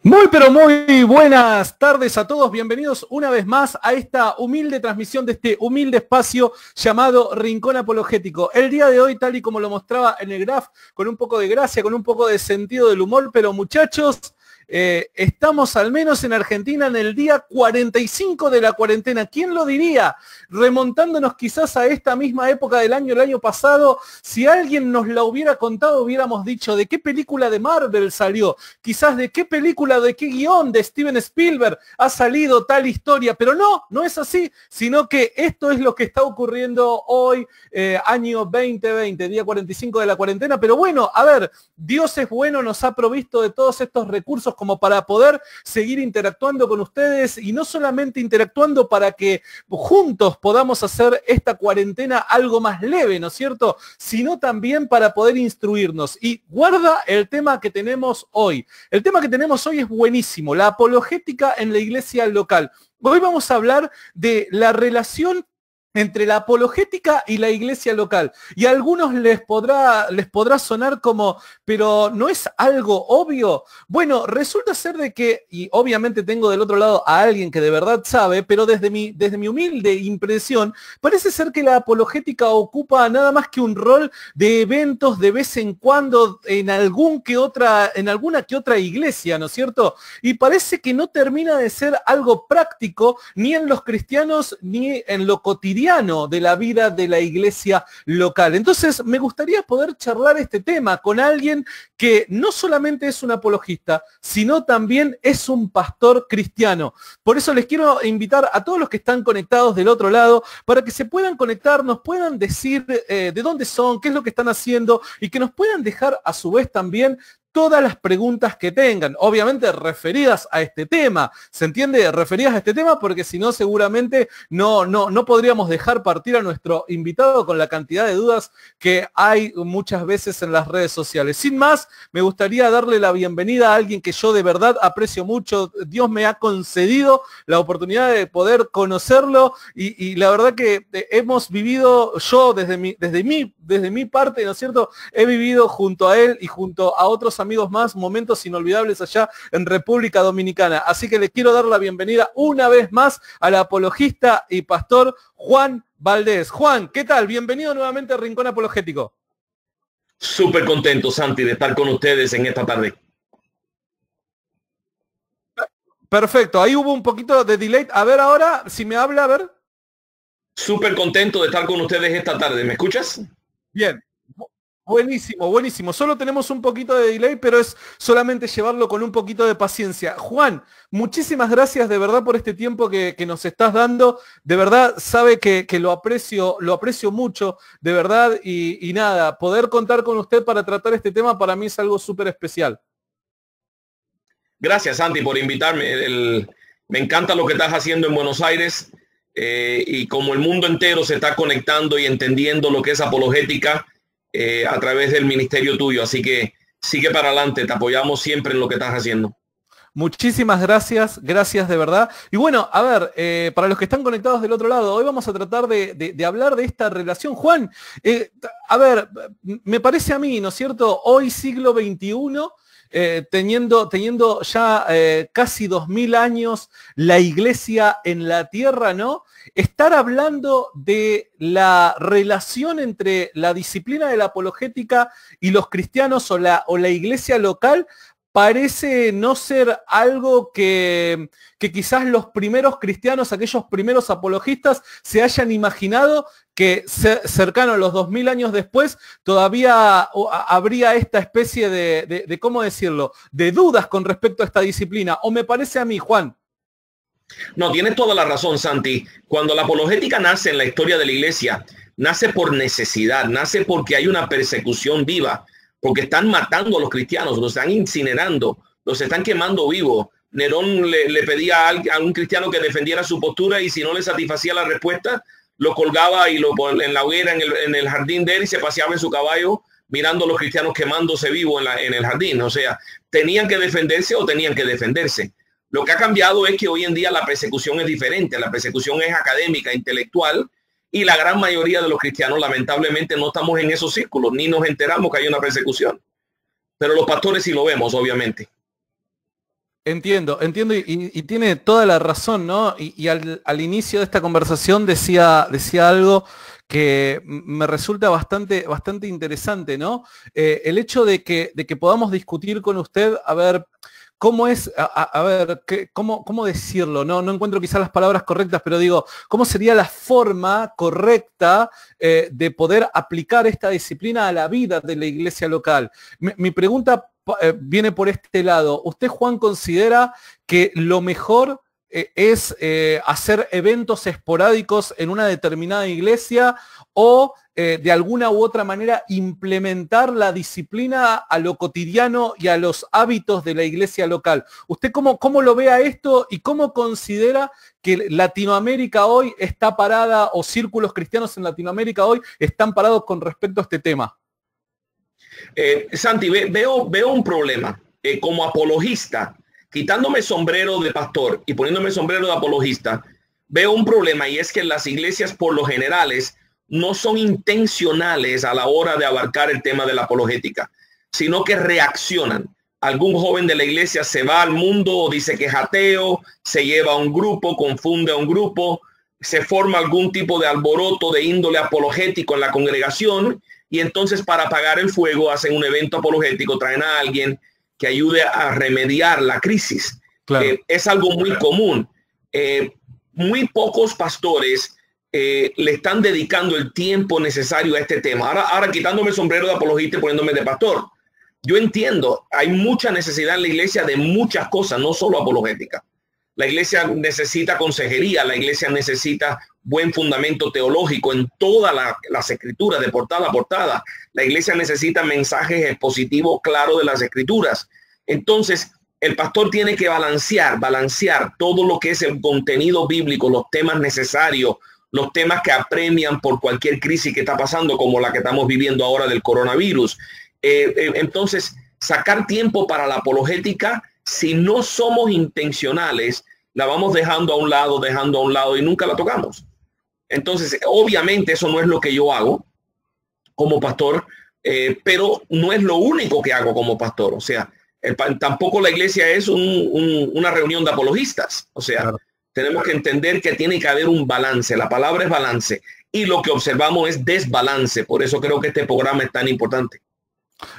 Muy pero muy buenas tardes a todos, bienvenidos una vez más a esta humilde transmisión de este humilde espacio llamado Rincón Apologético. El día de hoy, tal y como lo mostraba en el graph, con un poco de gracia, con un poco de sentido del humor, pero muchachos, estamos al menos en Argentina en el día 45 de la cuarentena. ¿Quién lo diría? Remontándonos quizás a esta misma época del año, el año pasado, si alguien nos la hubiera contado, hubiéramos dicho de qué película de Marvel salió, quizás de qué película, de qué guión de Steven Spielberg ha salido tal historia, pero no, no es así, sino que esto es lo que está ocurriendo hoy, año 2020, día 45 de la cuarentena. Pero bueno, a ver, Dios es bueno, nos ha provisto de todos estos recursos como para poder seguir interactuando con ustedes, y no solamente interactuando para que juntos podamos hacer esta cuarentena algo más leve, ¿no es cierto? Sino también para poder instruirnos. Y guarda el tema que tenemos hoy. El tema que tenemos hoy es buenísimo, la apologética en la iglesia local. Hoy vamos a hablar de la relación entre la apologética y la iglesia local. Y a algunos les podrá sonar como, pero ¿no es algo obvio? Bueno, resulta ser de que, y obviamente tengo del otro lado a alguien que de verdad sabe, pero desde mi humilde impresión, parece ser que la apologética ocupa nada más que un rol de eventos de vez en cuando en alguna que otra iglesia, ¿no es cierto? Y parece que no termina de ser algo práctico ni en los cristianos ni en lo cotidiano de la vida de la iglesia local. Entonces me gustaría poder charlar este tema con alguien que no solamente es un apologista, sino también es un pastor cristiano. Por eso les quiero invitar a todos los que están conectados del otro lado para que se puedan conectar, nos puedan decir de dónde son, qué es lo que están haciendo, y que nos puedan dejar a su vez también todas las preguntas que tengan, obviamente referidas a este tema, ¿se entiende? Referidas a este tema, porque si no seguramente no podríamos dejar partir a nuestro invitado con la cantidad de dudas que hay muchas veces en las redes sociales. Sin más, me gustaría darle la bienvenida a alguien que yo de verdad aprecio mucho. Dios me ha concedido la oportunidad de poder conocerlo, y la verdad que hemos vivido, yo desde mi parte, ¿no es cierto? He vivido junto a él y junto a otros amigos más momentos inolvidables allá en República Dominicana. Así que le quiero dar la bienvenida una vez más al apologista y pastor Juan Valdés. Juan, ¿qué tal? Bienvenido nuevamente a Rincón Apologético. Súper contento, Santi, de estar con ustedes en esta tarde. Perfecto, ahí hubo un poquito de delay. A ver ahora, si me habla, a ver. Súper contento de estar con ustedes esta tarde. ¿Me escuchas? Bien. Buenísimo, buenísimo. Solo tenemos un poquito de delay, pero es solamente llevarlo con un poquito de paciencia. Juan, muchísimas gracias de verdad por este tiempo que nos estás dando. De verdad, sabe que lo aprecio mucho, de verdad. Y nada, poder contar con usted para tratar este tema para mí es algo súper especial. Gracias, Santi, por invitarme. Me encanta lo que estás haciendo en Buenos Aires, y como el mundo entero se está conectando y entendiendo lo que es apologética, a través del ministerio tuyo. Así que sigue para adelante, te apoyamos siempre en lo que estás haciendo. Muchísimas gracias, gracias de verdad. Y bueno, a ver, para los que están conectados del otro lado, hoy vamos a tratar de hablar de esta relación. Juan, a ver, me parece a mí, ¿no es cierto? Hoy siglo XXI, teniendo ya casi 2000 años la iglesia en la tierra, ¿no? Estar hablando de la relación entre la disciplina de la apologética y los cristianos o la iglesia local parece no ser algo que quizás los primeros cristianos, aquellos primeros apologistas, se hayan imaginado que cercano a los 2000 años después todavía habría esta especie de ¿cómo decirlo?, de dudas con respecto a esta disciplina. ¿O me parece a mí, Juan? No, tienes toda la razón, Santi. Cuando la apologética nace en la historia de la iglesia, nace por necesidad, nace porque hay una persecución viva, porque están matando a los cristianos, los están incinerando, los están quemando vivos. Nerón le pedía a un cristiano que defendiera su postura, y si no le satisfacía la respuesta, lo colgaba y en la hoguera en el jardín de él, y se paseaba en su caballo mirando a los cristianos quemándose vivos en el jardín. O sea, tenían que defenderse o tenían que defenderse. Lo que ha cambiado es que hoy en día la persecución es diferente. La persecución es académica, intelectual, y la gran mayoría de los cristianos lamentablemente no estamos en esos círculos, ni nos enteramos que hay una persecución. Pero los pastores sí lo vemos, obviamente. Entiendo y tiene toda la razón, ¿no? Y al inicio de esta conversación decía algo que me resulta bastante interesante, ¿no? El hecho de que podamos discutir con usted, a ver, cómo es, a ver, cómo decirlo, ¿no? No encuentro quizás las palabras correctas, pero digo, ¿cómo sería la forma correcta de poder aplicar esta disciplina a la vida de la iglesia local? Mi pregunta viene por este lado. ¿Usted, Juan, considera que lo mejor es hacer eventos esporádicos en una determinada iglesia o de alguna u otra manera implementar la disciplina a lo cotidiano y a los hábitos de la iglesia local? ¿Usted cómo lo ve a esto y cómo considera que Latinoamérica hoy está parada o círculos cristianos en Latinoamérica hoy están parados con respecto a este tema? Santi, veo un problema como apologista, quitándome el sombrero de pastor y poniéndome el sombrero de apologista. Veo un problema y es que las iglesias por lo generales no son intencionales a la hora de abarcar el tema de la apologética, sino que reaccionan. Algún joven de la iglesia se va al mundo, dice que es ateo, se lleva a un grupo, confunde a un grupo, se forma algún tipo de alboroto de índole apologético en la congregación y entonces para apagar el fuego hacen un evento apologético, traen a alguien que ayude a remediar la crisis. Claro. Es algo muy común. Muy pocos pastores le están dedicando el tiempo necesario a este tema. Ahora quitándome el sombrero de apologista y poniéndome de pastor. Yo entiendo, hay mucha necesidad en la iglesia de muchas cosas, no solo apologética. La iglesia necesita consejería, la iglesia necesita buen fundamento teológico en todas las escrituras, de portada a portada. La iglesia necesita mensajes expositivos claros de las escrituras. Entonces, el pastor tiene que balancear todo lo que es el contenido bíblico, los temas necesarios, los temas que apremian por cualquier crisis que está pasando, como la que estamos viviendo ahora del coronavirus. Entonces, sacar tiempo para la apologética, si no somos intencionales, la vamos dejando a un lado y nunca la tocamos. Entonces, obviamente eso no es lo que yo hago como pastor, pero no es lo único que hago como pastor. O sea, tampoco la iglesia es una reunión de apologistas. O sea, claro, tenemos que entender que tiene que haber un balance. La palabra es balance y lo que observamos es desbalance. Por eso creo que este programa es tan importante.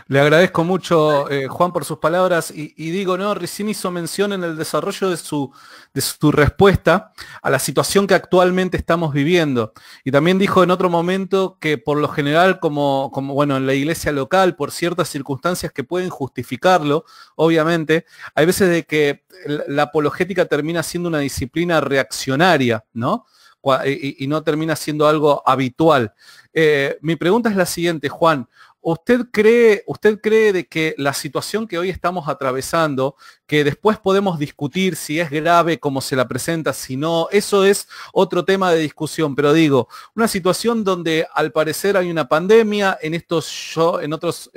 Le agradezco mucho, Juan, por sus palabras y digo, no, recién hizo mención en el desarrollo de su respuesta a la situación que actualmente estamos viviendo. Y también dijo en otro momento que por lo general, como bueno, en la iglesia local, por ciertas circunstancias que pueden justificarlo, obviamente, hay veces de que la apologética termina siendo una disciplina reaccionaria, ¿no? Y no termina siendo algo habitual. Mi pregunta es la siguiente, Juan. ¿Usted cree de que la situación que hoy estamos atravesando, que después podemos discutir si es grave como se la presenta, si no, eso es otro tema de discusión, pero digo, una situación donde al parecer hay una pandemia, yo en otros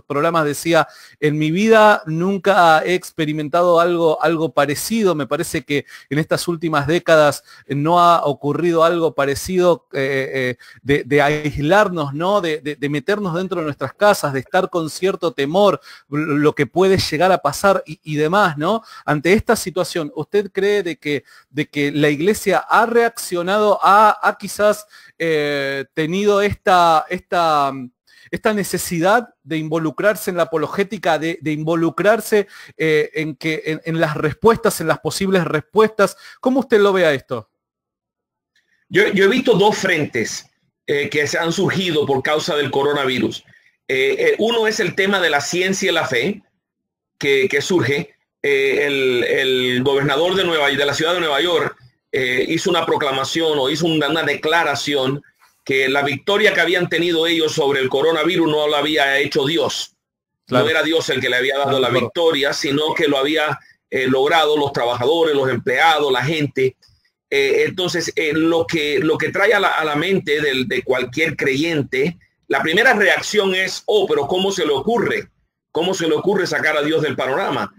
programas decía, en mi vida nunca he experimentado algo parecido, me parece que en estas últimas décadas no ha ocurrido algo parecido de aislarnos, ¿no? De meternos dentro de nuestras casas, de estar con cierto temor, lo que puede llegar a pasar y demás, ¿no? Ante esta situación, ¿usted cree de que la iglesia ha reaccionado, ha quizás tenido esta necesidad de involucrarse en la apologética, de involucrarse en las respuestas, en las posibles respuestas? ¿Cómo usted lo ve a esto? Yo he visto dos frentes que se han surgido por causa del coronavirus. Uno es el tema de la ciencia y la fe que surge. El gobernador de la ciudad de Nueva York hizo una proclamación o hizo una declaración que la victoria que habían tenido ellos sobre el coronavirus no la había hecho Dios. Claro. No era Dios el que le había dado la victoria, sino que lo había logrado los trabajadores, los empleados, la gente. Entonces, lo que trae a la mente de cualquier creyente, la primera reacción es, pero ¿cómo se le ocurre? ¿Cómo se le ocurre sacar a Dios del panorama?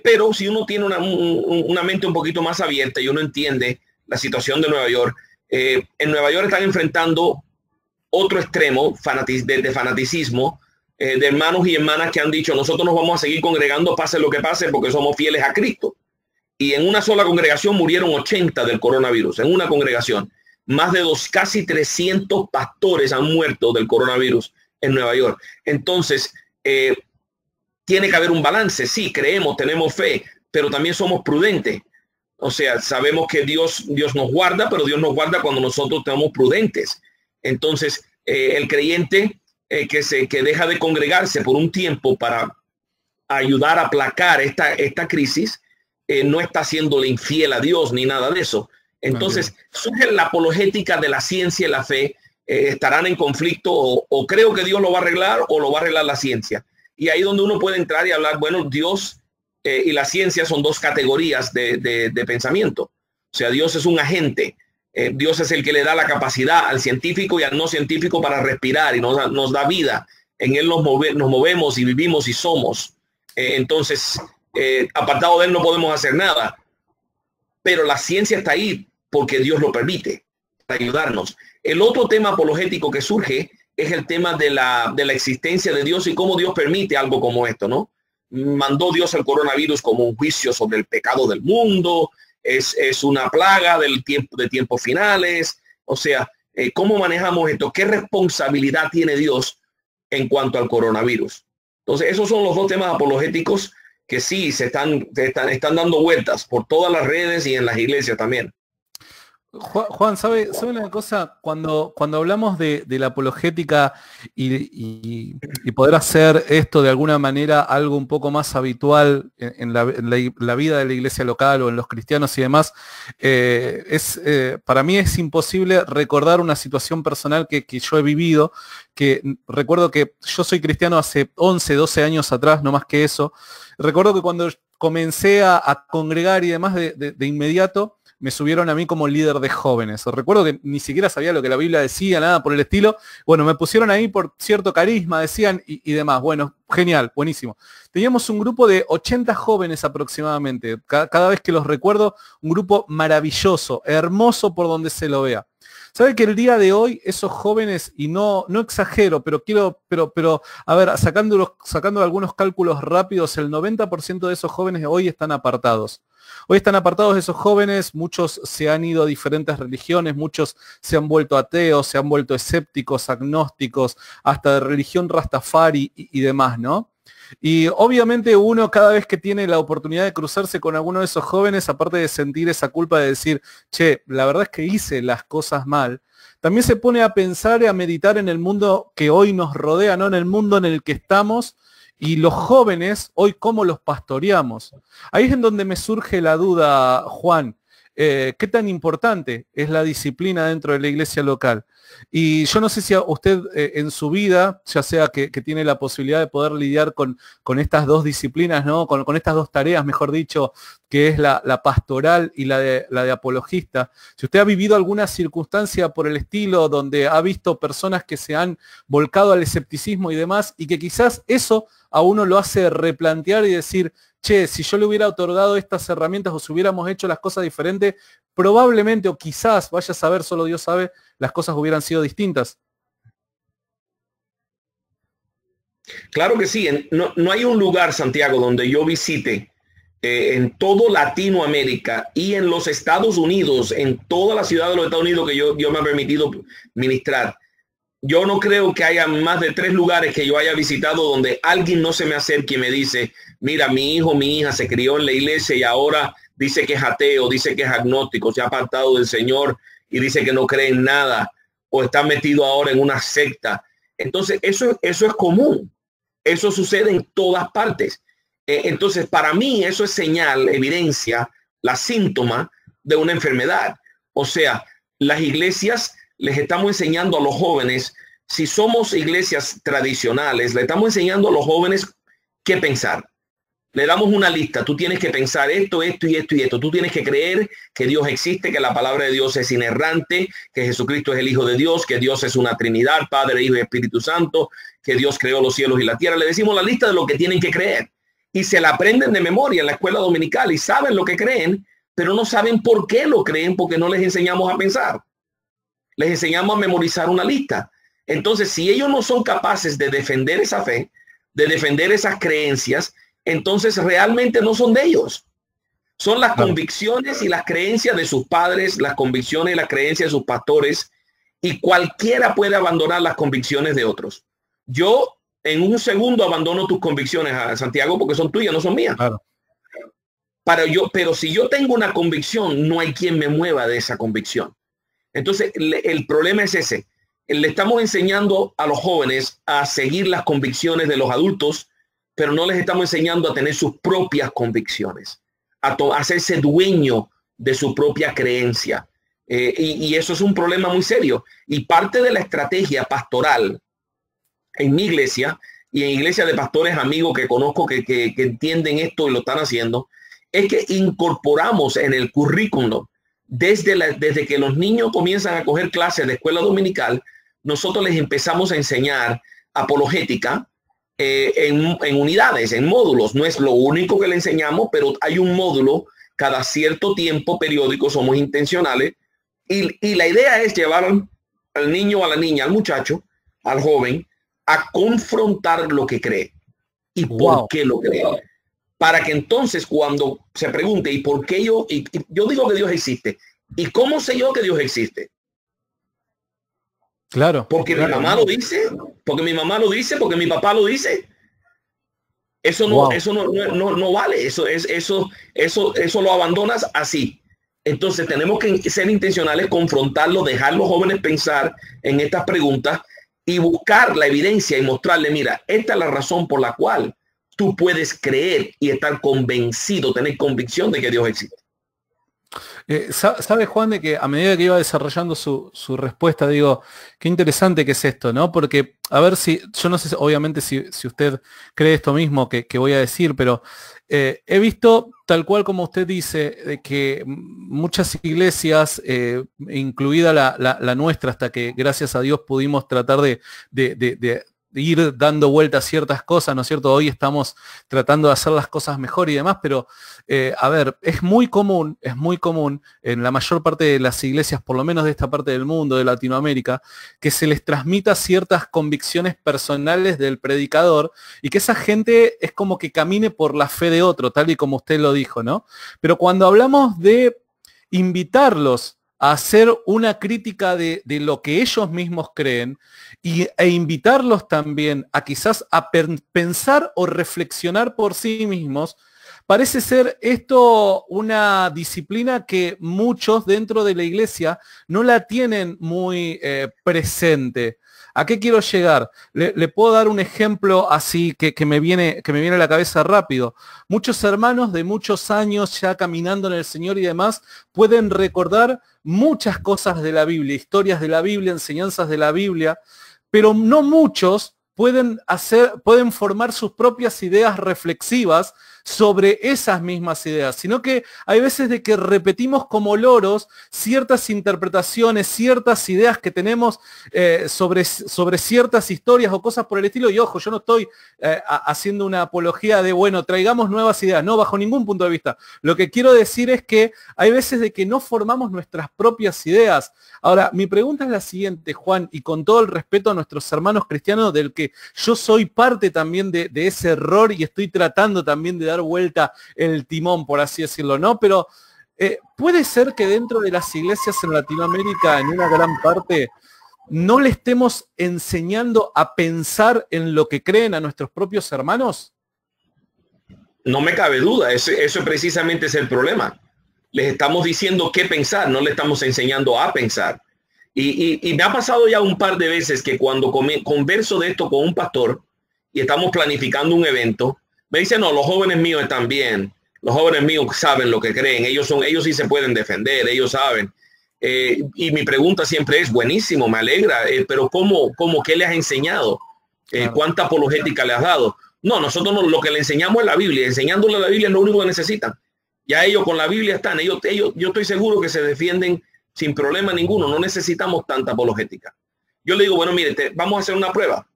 Pero si uno tiene una mente un poquito más abierta y uno entiende la situación de Nueva York, en Nueva York están enfrentando otro extremo de fanaticismo, de hermanos y hermanas que han dicho, nosotros nos vamos a seguir congregando, pase lo que pase, porque somos fieles a Cristo. Y en una sola congregación murieron 80 del coronavirus, en una congregación. Más de casi 300 pastores han muerto del coronavirus en Nueva York. Entonces, tiene que haber un balance. Sí, creemos, tenemos fe, pero también somos prudentes. O sea, sabemos que Dios nos guarda, pero Dios nos guarda cuando nosotros estamos prudentes. Entonces, el creyente que deja de congregarse por un tiempo para ayudar a aplacar esta crisis, no está haciéndole infiel a Dios ni nada de eso. Entonces, surge la apologética de la ciencia y la fe, estarán en conflicto o creo que Dios lo va a arreglar o lo va a arreglar la ciencia. Y ahí donde uno puede entrar y hablar, bueno, Dios y la ciencia son dos categorías de pensamiento. O sea, Dios es un agente. Dios es el que le da la capacidad al científico y al no científico para respirar y nos da vida. En Él nos movemos y vivimos y somos. Entonces, apartado de Él no podemos hacer nada. Pero la ciencia está ahí porque Dios lo permite para ayudarnos. El otro tema apologético que surge es el tema de la existencia de Dios y cómo Dios permite algo como esto, ¿no? Mandó Dios el coronavirus como un juicio sobre el pecado del mundo. Es una plaga de tiempos finales. O sea, ¿cómo manejamos esto? ¿Qué responsabilidad tiene Dios en cuanto al coronavirus? Entonces, esos son los dos temas apologéticos que sí están dando vueltas por todas las redes y en las iglesias también. Juan, ¿sabe una cosa? Cuando hablamos de la apologética y poder hacer esto de alguna manera algo un poco más habitual en la vida de la iglesia local o en los cristianos y demás, para mí es imposible recordar una situación personal que yo he vivido, que recuerdo que yo soy cristiano hace 11, 12 años atrás, no más que eso. Recuerdo que cuando comencé a congregar y demás de inmediato, me subieron a mí como líder de jóvenes. Recuerdo que ni siquiera sabía lo que la Biblia decía, nada por el estilo. Bueno, me pusieron ahí por cierto carisma, decían, y demás. Bueno, genial, buenísimo. Teníamos un grupo de 80 jóvenes aproximadamente. Cada vez que los recuerdo, un grupo maravilloso, hermoso por donde se lo vea. ¿Sabe que el día de hoy esos jóvenes, y no exagero, pero a ver, sacando algunos cálculos rápidos, el 90% de esos jóvenes hoy están apartados? Hoy están apartados esos jóvenes, muchos se han ido a diferentes religiones, muchos se han vuelto ateos, se han vuelto escépticos, agnósticos, hasta de religión rastafari y demás, ¿no? Y obviamente uno cada vez que tiene la oportunidad de cruzarse con alguno de esos jóvenes, aparte de sentir esa culpa de decir, che, la verdad es que hice las cosas mal, también se pone a pensar y a meditar en el mundo que hoy nos rodea, ¿no? En el mundo en el que estamos. Y los jóvenes, hoy, ¿cómo los pastoreamos? Ahí es en donde me surge la duda, Juan. ¿Qué tan importante es la disciplina dentro de la iglesia local? Y yo no sé si a usted en su vida, ya sea que tiene la posibilidad de poder lidiar con estas dos disciplinas, ¿no? Con estas dos tareas, mejor dicho, que es la pastoral y la de apologista. Si usted ha vivido alguna circunstancia por el estilo donde ha visto personas que se han volcado al escepticismo y demás, y que quizás eso a uno lo hace replantear y decir, che, si yo le hubiera otorgado estas herramientas o si hubiéramos hecho las cosas diferentes, probablemente o quizás, vaya a saber, solo Dios sabe, las cosas hubieran sido distintas. Claro que sí. No hay un lugar, Santiago, donde yo visite en todo Latinoamérica y en los Estados Unidos, en toda la ciudad de los Estados Unidos que yo me he permitido ministrar. Yo no creo que haya más de 3 lugares que yo haya visitado donde alguien no se me acerque y me dice, mira, mi hijo, mi hija se crió en la iglesia y ahora dice que es ateo, dice que es agnóstico, se ha apartado del Señor y dice que no cree en nada o está metido ahora en una secta. Entonces, eso es común. Eso sucede en todas partes. Entonces, para mí eso es señal, evidencia, la síntoma de una enfermedad. O sea, las iglesias les estamos enseñando a los jóvenes, si somos iglesias tradicionales, le estamos enseñando a los jóvenes qué pensar. Le damos una lista, tú tienes que pensar esto, esto y esto y esto. Tú tienes que creer que Dios existe, que la palabra de Dios es inerrante, que Jesucristo es el Hijo de Dios, que Dios es una Trinidad, Padre, Hijo y Espíritu Santo, que Dios creó los cielos y la tierra. Le decimos la lista de lo que tienen que creer. Y se la aprenden de memoria en la escuela dominical y saben lo que creen, pero no saben por qué lo creen porque no les enseñamos a pensar. Les enseñamos a memorizar una lista. Entonces, si ellos no son capaces de defender esa fe, de defender esas creencias, entonces realmente no son de ellos. Son las convicciones y las creencias de sus padres, las convicciones y las creencias de sus pastores, y cualquiera puede abandonar las convicciones de otros. Yo en un segundo abandono tus convicciones, a Santiago, porque son tuyas, no son mías. Claro. Pero si yo tengo una convicción, no hay quien me mueva de esa convicción. Entonces, el problema es ese. Le estamos enseñando a los jóvenes a seguir las convicciones de los adultos, pero no les estamos enseñando a tener sus propias convicciones, a hacerse dueño de su propia creencia. Y eso es un problema muy serio. Y parte de la estrategia pastoral en mi iglesia y en iglesia de pastores amigos que conozco que entienden esto y lo están haciendo, es que incorporamos en el currículum desde que los niños comienzan a coger clases de escuela dominical. Nosotros les empezamos a enseñar apologética en unidades, en módulos. No es lo único que le enseñamos, pero hay un módulo cada cierto tiempo periódico. Somos intencionales y la idea es llevar al niño, a la niña, al muchacho, al joven a confrontar lo que cree y por qué lo cree, para que entonces cuando se pregunte ¿y por qué yo digo que Dios existe? ¿Y cómo sé yo que Dios existe? Claro. Porque mi mamá lo dice, porque mi mamá lo dice, porque mi papá lo dice. Eso no, no vale. Eso lo abandonas así. Entonces tenemos que ser intencionales, confrontarlo, dejar a los jóvenes pensar en estas preguntas y buscar la evidencia y mostrarle, mira, esta es la razón por la cual tú puedes creer y estar convencido, tener convicción de que Dios existe. ¿Sabe, Juan, de que a medida que iba desarrollando su respuesta, digo, qué interesante que es esto, ¿no? Porque, a ver si, yo no sé, obviamente, si usted cree esto mismo que voy a decir, pero he visto, tal cual como usted dice, de que muchas iglesias, incluida la nuestra, hasta que gracias a Dios pudimos tratar de ir dando vuelta a ciertas cosas, ¿no es cierto? Hoy estamos tratando de hacer las cosas mejor y demás, pero a ver, es muy común en la mayor parte de las iglesias, por lo menos de esta parte del mundo, de Latinoamérica, que se les transmita ciertas convicciones personales del predicador y que esa gente es como que camine por la fe de otro, tal y como usted lo dijo, ¿no? Pero cuando hablamos de invitarlos a hacer una crítica de lo que ellos mismos creen e invitarlos también a quizás a pensar o reflexionar por sí mismos, parece ser esto una disciplina que muchos dentro de la iglesia no la tienen muy presente. ¿A qué quiero llegar? Le puedo dar un ejemplo así que me viene a la cabeza rápido. Muchos hermanos de muchos años ya caminando en el Señor y demás pueden recordar muchas cosas de la Biblia, historias de la Biblia, enseñanzas de la Biblia, pero no muchos pueden formar sus propias ideas reflexivas sobre esas mismas ideas, sino que hay veces de que repetimos como loros ciertas interpretaciones, ciertas ideas que tenemos sobre ciertas historias o cosas por el estilo. Y ojo, yo no estoy haciendo una apología de, bueno, traigamos nuevas ideas, no, bajo ningún punto de vista. Lo que quiero decir es que hay veces de que no formamos nuestras propias ideas. Ahora, mi pregunta es la siguiente, Juan, y con todo el respeto a nuestros hermanos cristianos, del que yo soy parte también de ese error y estoy tratando también de dar vuelta el timón, por así decirlo, ¿no? Pero puede ser que dentro de las iglesias en Latinoamérica, en una gran parte, no le estemos enseñando a pensar en lo que creen a nuestros propios hermanos. No me cabe duda, eso precisamente es el problema. Les estamos diciendo qué pensar, no le estamos enseñando a pensar. Y me ha pasado ya un par de veces que cuando converso de esto con un pastor y estamos planificando un evento, me dice, no, los jóvenes míos están bien, los jóvenes míos saben lo que creen, ellos sí se pueden defender, ellos saben. Y mi pregunta siempre es, buenísimo, me alegra, pero ¿cómo qué le has enseñado? ¿Cuánta apologética le has dado? No, nosotros lo que le enseñamos es la Biblia, enseñándole la Biblia es lo único que necesitan. Ya ellos con la Biblia están, yo estoy seguro que se defienden sin problema ninguno, no necesitamos tanta apologética. Yo le digo, bueno, mire, vamos a hacer una prueba.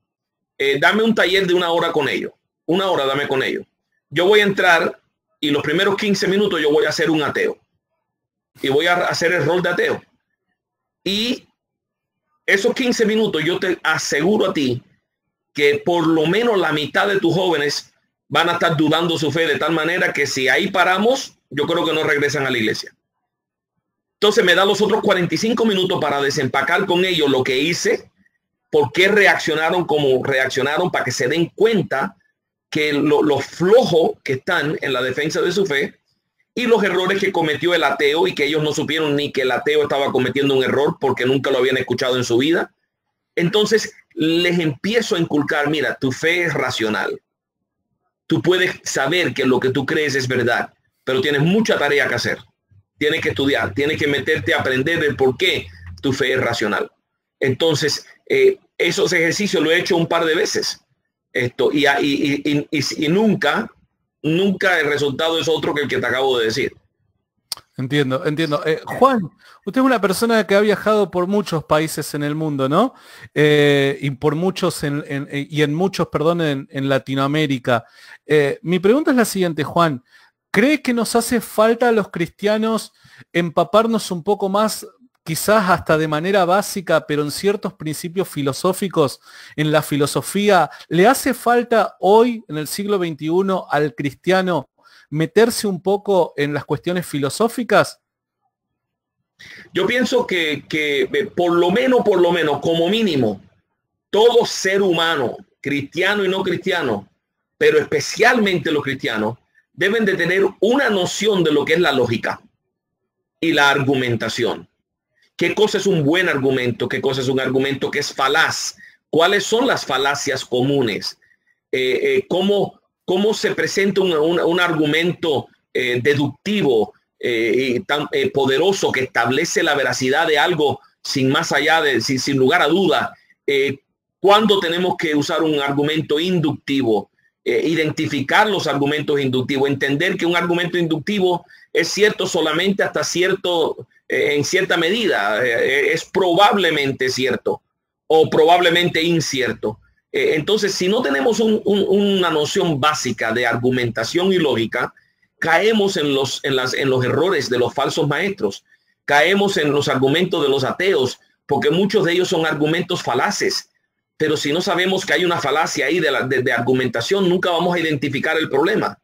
Dame un taller de 1 hora con ellos. 1 hora dame con ellos. Yo voy a entrar y los primeros 15 minutos yo voy a ser un ateo. Y voy a hacer el rol de ateo. Y esos 15 minutos yo te aseguro a ti que por lo menos la mitad de tus jóvenes van a estar dudando su fe de tal manera que si ahí paramos, yo creo que no regresan a la iglesia. Entonces me da los otros 45 minutos para desempacar con ellos lo que hice, por qué reaccionaron como reaccionaron, para que se den cuenta que lo flojo que están en la defensa de su fe y los errores que cometió el ateo y que ellos no supieron ni que el ateo estaba cometiendo un error porque nunca lo habían escuchado en su vida. Entonces les empiezo a inculcar, mira, tu fe es racional. Tú puedes saber que lo que tú crees es verdad, pero tienes mucha tarea que hacer. Tienes que estudiar, tienes que meterte a aprender el por qué tu fe es racional. Entonces, esos ejercicios lo he hecho un par de veces. Y nunca el resultado es otro que el que te acabo de decir. Entiendo. Juan, usted es una persona que ha viajado por muchos países en el mundo, ¿no? Y por muchos en muchos en Latinoamérica. Mi pregunta es la siguiente, Juan. ¿Cree que nos hace falta a los cristianos empaparnos un poco más, quizás hasta de manera básica, pero en ciertos principios filosóficos, en la filosofía? ¿Le hace falta hoy, en el siglo XXI, al cristiano meterse un poco en las cuestiones filosóficas? Yo pienso que por lo menos, como mínimo, todo ser humano, cristiano y no cristiano, pero especialmente los cristianos, deben de tener una noción de lo que es la lógica y la argumentación. ¿Qué cosa es un buen argumento? ¿Qué cosa es un argumento que es falaz? ¿Cuáles son las falacias comunes? ¿Cómo se presenta un argumento deductivo y tan poderoso que establece la veracidad de algo sin más allá sin lugar a duda? ¿Cuándo tenemos que usar un argumento inductivo? Identificar los argumentos inductivos, entender que un argumento inductivo es cierto solamente hasta en cierta medida, es probablemente cierto o probablemente incierto. Entonces, si no tenemos una noción básica de argumentación y lógica, caemos en los errores de los falsos maestros, caemos en los argumentos de los ateos, porque muchos de ellos son argumentos falaces. Pero si no sabemos que hay una falacia ahí de argumentación, nunca vamos a identificar el problema.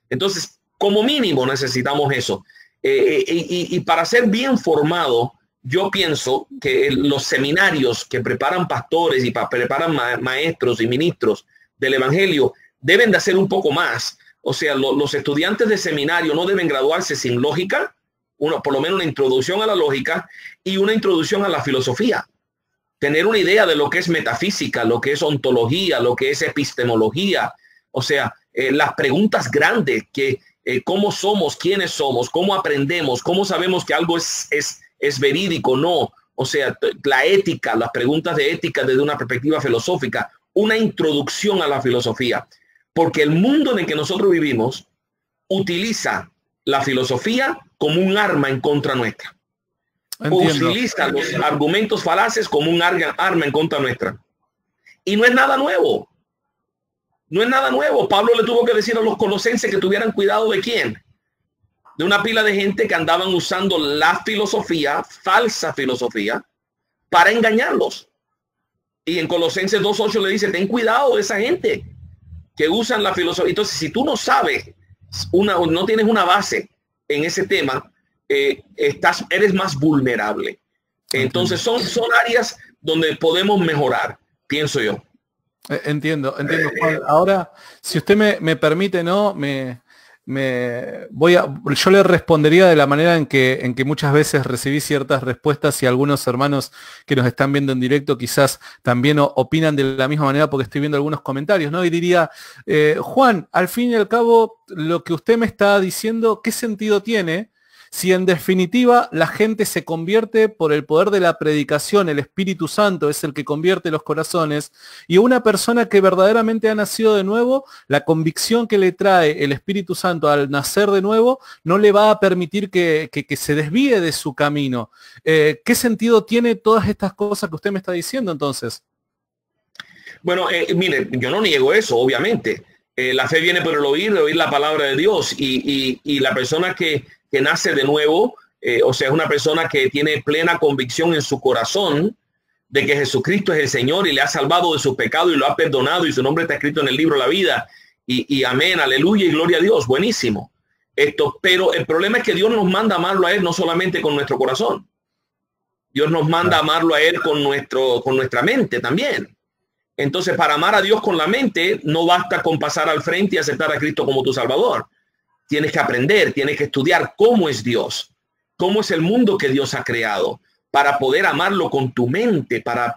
Entonces, como mínimo necesitamos eso. Y para ser bien formado, yo pienso que los seminarios que preparan pastores y preparan maestros y ministros del evangelio deben de hacer un poco más. O sea, los estudiantes de seminario no deben graduarse sin lógica, por lo menos una introducción a la lógica y una introducción a la filosofía. Tener una idea de lo que es metafísica, lo que es ontología, lo que es epistemología. O sea, las preguntas grandes que cómo somos, quiénes somos, cómo aprendemos, cómo sabemos que algo es verídico, no. O sea, la ética, las preguntas de ética desde una perspectiva filosófica, una introducción a la filosofía. Porque el mundo en el que nosotros vivimos utiliza la filosofía como un arma en contra nuestra. Entiendo. Utiliza los argumentos falaces como un arma en contra nuestra. Y no es nada nuevo. No es nada nuevo. Pablo le tuvo que decir a los colosenses que tuvieran cuidado de quién. De una pila de gente que andaban usando la filosofía, falsa filosofía, para engañarlos. Y en Colosenses 2:8 le dice, ten cuidado de esa gente que usan la filosofía. Entonces, si tú no sabes, no tienes una base en ese tema, eres más vulnerable. Entonces son áreas donde podemos mejorar, pienso yo. Entiendo, Juan. Ahora, si usted me permite, ¿no? Yo le respondería de la manera en que muchas veces recibí ciertas respuestas y algunos hermanos que nos están viendo en directo quizás también opinan de la misma manera porque estoy viendo algunos comentarios, ¿no? Y diría, Juan, al fin y al cabo, lo que usted me está diciendo, ¿qué sentido tiene si en definitiva la gente se convierte por el poder de la predicación? El Espíritu Santo es el que convierte los corazones, y una persona que verdaderamente ha nacido de nuevo, la convicción que le trae el Espíritu Santo al nacer de nuevo no le va a permitir que se desvíe de su camino. ¿Qué sentido tiene todas estas cosas que usted me está diciendo entonces? Bueno, mire, yo no niego eso, obviamente. La fe viene por el oír la palabra de Dios, y la persona que nace de nuevo, o sea, es una persona que tiene plena convicción en su corazón de que Jesucristo es el Señor y le ha salvado de sus pecados y lo ha perdonado y su nombre está escrito en el libro de la vida. Y amén, aleluya y gloria a Dios, buenísimo. Pero el problema es que Dios nos manda a amarlo a Él no solamente con nuestro corazón. Dios nos manda a amarlo a Él con nuestra mente también. Entonces, para amar a Dios con la mente, no basta con pasar al frente y aceptar a Cristo como tu Salvador. Tienes que aprender, tienes que estudiar cómo es Dios, cómo es el mundo que Dios ha creado, para poder amarlo con tu mente, para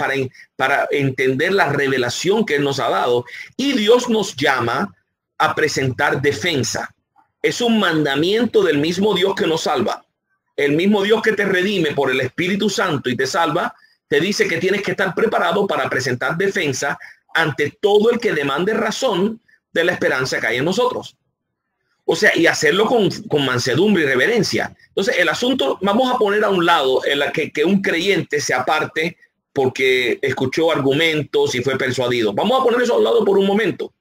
entender la revelación que Él nos ha dado. Y Dios nos llama a presentar defensa. Es un mandamiento del mismo Dios que nos salva. El mismo Dios que te redime por el Espíritu Santo y te salva, te dice que tienes que estar preparado para presentar defensa ante todo el que demande razón de la esperanza que hay en nosotros. O sea, y hacerlo con mansedumbre y reverencia. Entonces, el asunto, vamos a poner a un lado que un creyente se aparte porque escuchó argumentos y fue persuadido. Vamos a poner eso a un lado por un momento.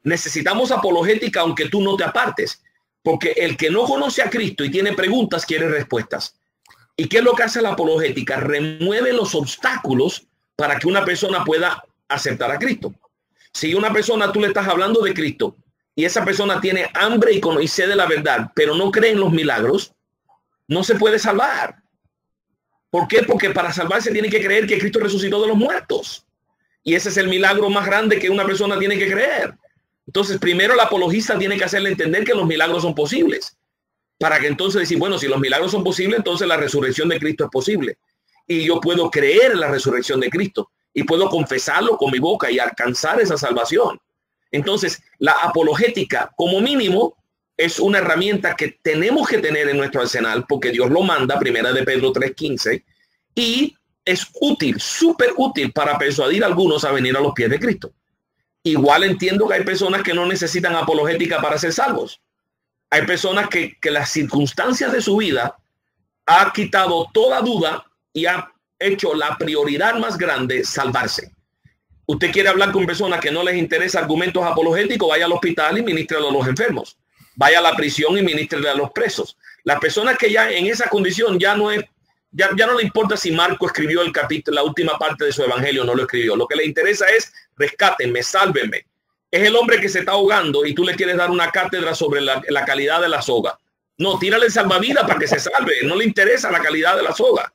Necesitamos apologética aunque tú no te apartes. Porque el que no conoce a Cristo y tiene preguntas, quiere respuestas. ¿Y qué es lo que hace la apologética? Remueve los obstáculos para que una persona pueda aceptar a Cristo. Si una persona tú le estás hablando de Cristo y esa persona tiene hambre y sed de la verdad, pero no cree en los milagros, no se puede salvar. ¿Por qué? Porque para salvarse tiene que creer que Cristo resucitó de los muertos. Y ese es el milagro más grande que una persona tiene que creer. Entonces, primero el apologista tiene que hacerle entender que los milagros son posibles. Para que entonces decir, bueno, si los milagros son posibles, entonces la resurrección de Cristo es posible. Y yo puedo creer en la resurrección de Cristo. Y puedo confesarlo con mi boca y alcanzar esa salvación. Entonces, la apologética, como mínimo, es una herramienta que tenemos que tener en nuestro arsenal, porque Dios lo manda, primera de Pedro 3:15, y es útil, súper útil para persuadir a algunos a venir a los pies de Cristo. Igual entiendo que hay personas que no necesitan apologética para ser salvos. Hay personas que las circunstancias de su vida ha quitado toda duda y ha hecho la prioridad más grande salvarse. Usted quiere hablar con personas que no les interesa argumentos apologéticos, vaya al hospital y ministrele a los enfermos. Vaya a la prisión y ministrele a los presos. Las personas que ya en esa condición ya no le importa si Marco escribió el capítulo, la última parte de su evangelio, no lo escribió. Lo que le interesa es rescátenme, sálvenme. Es el hombre que se está ahogando y tú le quieres dar una cátedra sobre la calidad de la soga. No, tírale el salvavidas para que se salve. No le interesa la calidad de la soga,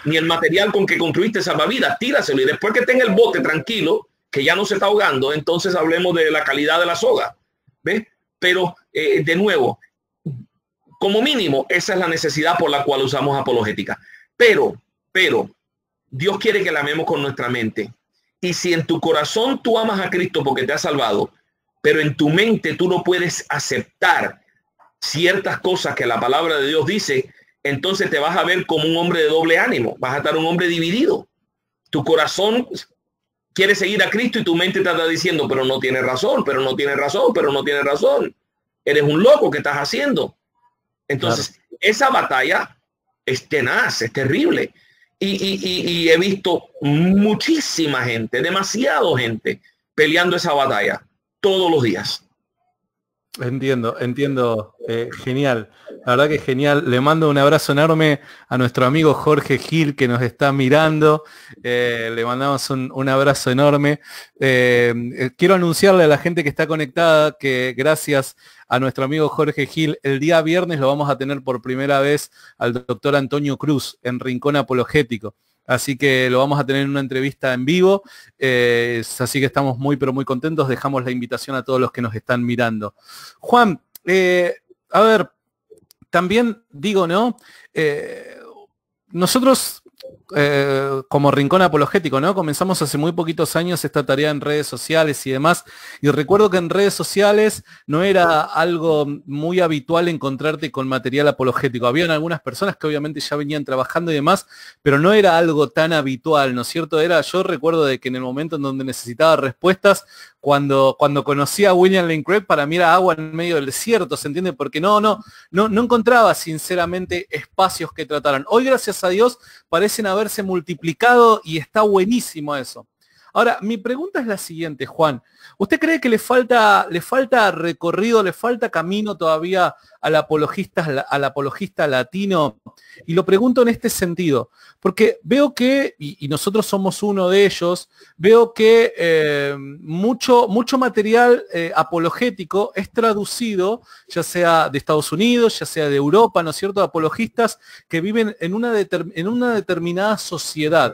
ni el material con que construiste salvavidas. Tíraselo y después que tenga el bote tranquilo, que ya no se está ahogando, entonces hablemos de la calidad de la soga. ¿Ves? Pero, de nuevo, como mínimo, esa es la necesidad por la cual usamos apologética. Pero, Dios quiere que la amemos con nuestra mente. Y si en tu corazón tú amas a Cristo porque te ha salvado, pero en tu mente tú no puedes aceptar ciertas cosas que la palabra de Dios dice, entonces te vas a ver como un hombre de doble ánimo. Vas a estar un hombre dividido. Tu corazón quiere seguir a Cristo y tu mente te está diciendo, pero no tiene razón, pero no tiene razón, pero no tiene razón. Eres un loco, ¿qué estás haciendo? Entonces, claro, esa batalla es tenaz, es terrible. Y he visto muchísima gente, demasiado gente peleando esa batalla todos los días. Entiendo, genial, la verdad que es genial. Le mando un abrazo enorme a nuestro amigo Jorge Gil que nos está mirando, le mandamos un abrazo enorme. Quiero anunciarle a la gente que está conectada que gracias a nuestro amigo Jorge Gil, el día viernes lo vamos a tener por primera vez al doctor Antonio Cruz en Rincón Apologético. Así que lo vamos a tener en una entrevista en vivo, así que estamos muy pero muy contentos. Dejamos la invitación a todos los que nos están mirando. Juan, a ver, también digo, ¿no? Nosotros como Rincón Apologético, ¿no? Comenzamos hace muy poquitos años esta tarea en redes sociales y demás, y recuerdo que en redes sociales no era algo muy habitual encontrarte con material apologético. Habían algunas personas que obviamente ya venían trabajando y demás, pero no era algo tan habitual, ¿no es cierto? Yo recuerdo de que en el momento en donde necesitaba respuestas, cuando conocí a William Lane Craig, para mí era agua en medio del desierto, ¿se entiende? Porque no encontraba sinceramente espacios que trataran. Hoy, gracias a Dios, parecen haberse multiplicado y está buenísimo eso. Ahora, mi pregunta es la siguiente, Juan. ¿Usted cree que le falta recorrido, le falta camino todavía al apologista latino? Y lo pregunto en este sentido, porque veo que, y nosotros somos uno de ellos, veo que mucho material apologético es traducido, ya sea de Estados Unidos, ya sea de Europa, ¿no es cierto?, de apologistas que viven en una determinada sociedad.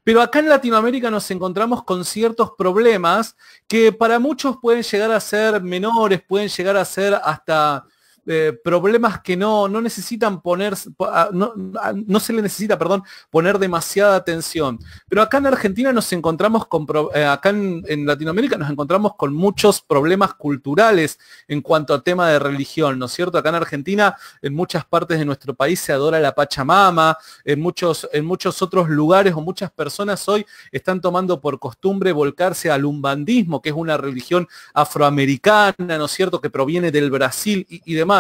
Pero acá en Latinoamérica nos encontramos con ciertos problemas que para muchos pueden llegar a ser menores, pueden llegar a ser hasta problemas que no necesitan no se le necesita, perdón, poner demasiada atención. Pero acá en Argentina nos encontramos acá en Latinoamérica nos encontramos con muchos problemas culturales en cuanto a tema de religión, ¿no es cierto? Acá en Argentina, en muchas partes de nuestro país se adora la Pachamama, en muchos otros lugares o muchas personas hoy están tomando por costumbre volcarse al umbandismo, que es una religión afroamericana, ¿no es cierto?, que proviene del Brasil y demás.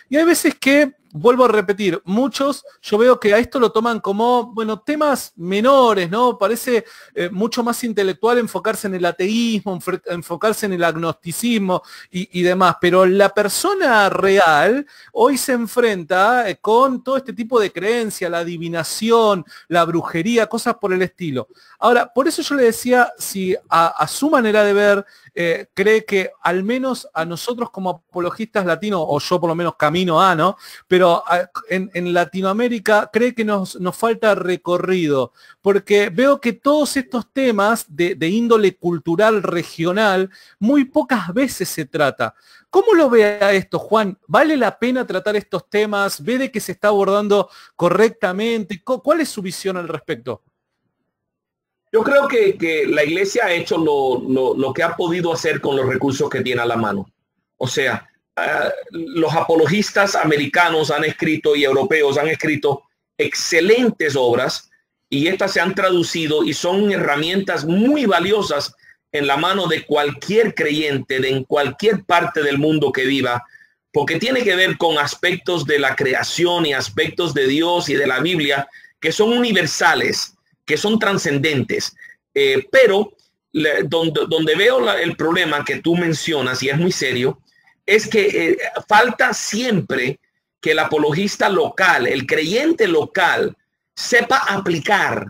Y hay veces que, vuelvo a repetir, muchos, yo veo que a esto lo toman como, bueno, temas menores, ¿no? Parece mucho más intelectual enfocarse en el ateísmo, enfocarse en el agnosticismo y demás, pero la persona real hoy se enfrenta con todo este tipo de creencia, la adivinación, la brujería, cosas por el estilo. Ahora, por eso yo le decía, si a su manera de ver, cree que al menos a nosotros como apologistas latinos, o yo por lo menos camino a, ¿no? Pero en Latinoamérica cree que nos falta recorrido, porque veo que todos estos temas de índole cultural regional muy pocas veces se trata. ¿Cómo lo ve a esto, Juan? ¿Vale la pena tratar estos temas? ¿Ve de que se está abordando correctamente? ¿Cuál es su visión al respecto? Yo creo que la iglesia ha hecho lo que ha podido hacer con los recursos que tiene a la mano. O sea, los apologistas americanos han escrito y europeos han escrito excelentes obras y estas se han traducido y son herramientas muy valiosas en la mano de cualquier creyente en cualquier parte del mundo que viva, porque tiene que ver con aspectos de la creación y aspectos de Dios y de la Biblia que son universales, que son trascendentes, pero donde veo el problema que tú mencionas, y es muy serio, es que falta siempre que el apologista local, el creyente local, sepa aplicar